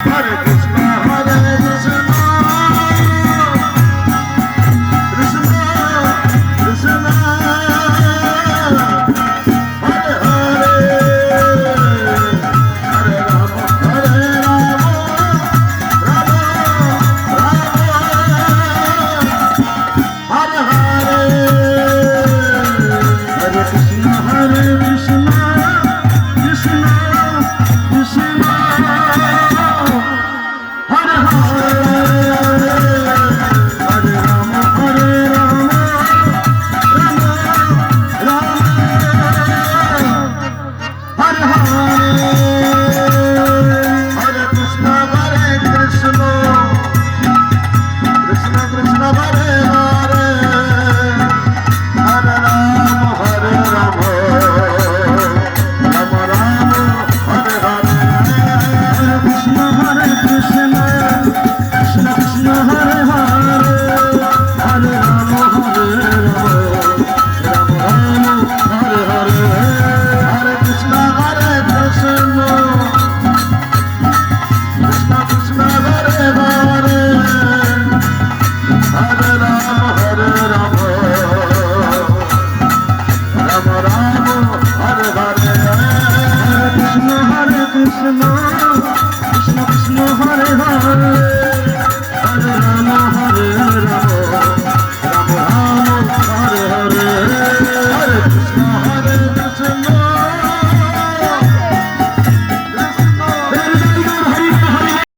Hare Krishna, Krishna Krishna, Hare Hare, Hare Rama, Rama Rama, Hare Hare, Hare Krishna, Hare Krishna, Krishna Krishna, Hare Hare, Hare Rama, Rama Rama, Hare Hare, Hare Krishna, Krishna Krishna, Hare Hare, Hare Rama, Rama Rama, Hare Hare, Hare Krishna, Krishna Krishna, Hare Hare, Hare Rama, Rama Rama, Hare Hare, Hare Krishna, Krishna Krishna, Hare Hare, Hare Rama, Rama Rama, Hare Hare, Hare Krishna, Krishna